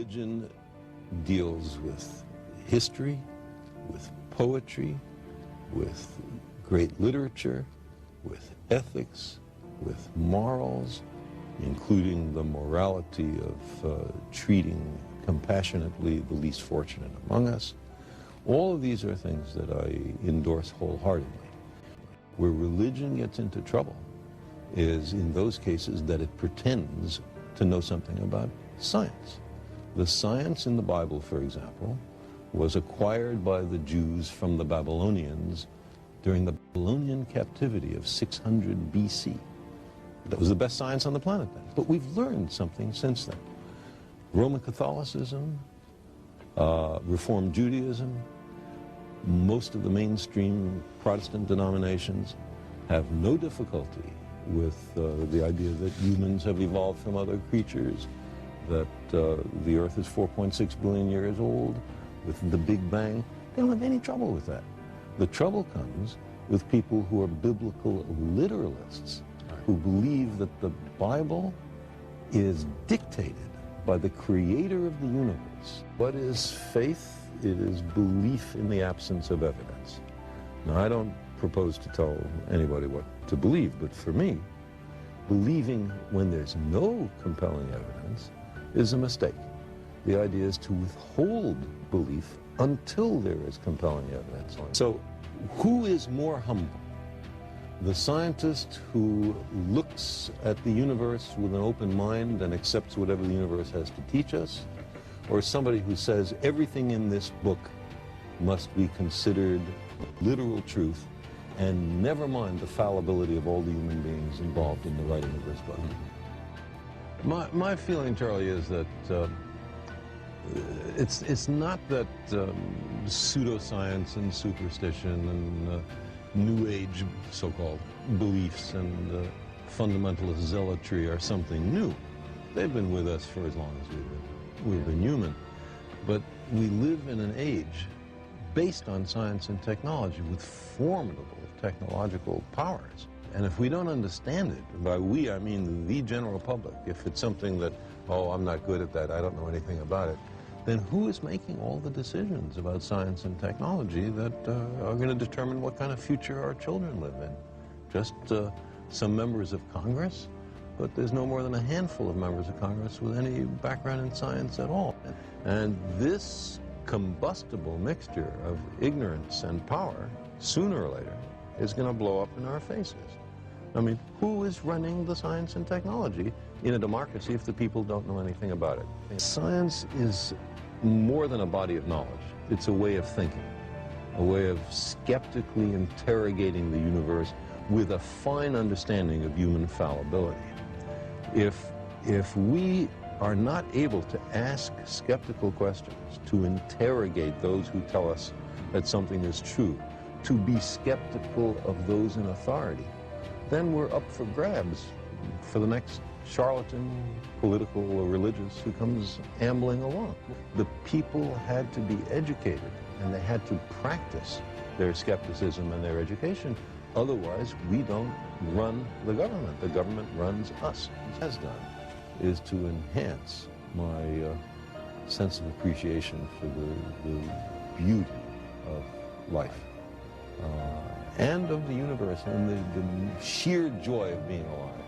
Religion deals with history, with poetry, with great literature, with ethics, with morals, including the morality of treating compassionately the least fortunate among us. All of these are things that I endorse wholeheartedly. Where religion gets into trouble is in those cases that it pretends to know something about science. The science in the Bible, for example, was acquired by the Jews from the Babylonians during the Babylonian captivity of 600 BC. That was the best science on the planet then. But we've learned something since then. Roman Catholicism, Reformed Judaism, most of the mainstream Protestant denominations have no difficulty with the idea that humans have evolved from other creatures, that the Earth is 4.6 billion years old, with the Big Bang. They don't have any trouble with that. The trouble comes with people who are biblical literalists, who believe that the Bible is dictated by the creator of the universe. What is faith? It is belief in the absence of evidence. Now, I don't propose to tell anybody what to believe, but for me, believing when there's no compelling evidence is a mistake. The idea is to withhold belief until there is compelling evidence. So, who is more humble? The scientist who looks at the universe with an open mind and accepts whatever the universe has to teach us, or somebody who says everything in this book must be considered literal truth and never mind the fallibility of all the human beings involved in the writing of this book? My feeling, Charlie, is that it's not that pseudoscience and superstition and New Age so-called beliefs and fundamentalist zealotry are something new. They've been with us for as long as we've been human. But we live in an age based on science and technology with formidable technological powers. And if we don't understand it, by we I mean the general public, if it's something that, oh, I'm not good at that, I don't know anything about it, then who is making all the decisions about science and technology that are going to determine what kind of future our children live in? Just some members of Congress? But there's no more than a handful of members of Congress with any background in science at all. And this combustible mixture of ignorance and power, sooner or later, is going to blow up in our faces. I mean, who is running the science and technology in a democracy if the people don't know anything about it? Science is more than a body of knowledge. It's a way of thinking, a way of skeptically interrogating the universe with a fine understanding of human fallibility. If we are not able to ask skeptical questions, to interrogate those who tell us that something is true, to be skeptical of those in authority, then we're up for grabs for the next charlatan, political or religious, who comes ambling along. The people had to be educated, and they had to practice their skepticism and their education. Otherwise, we don't run the government. The government runs us. What it has done is to enhance my sense of appreciation for the beauty of life and of the universe and the sheer joy of being alive.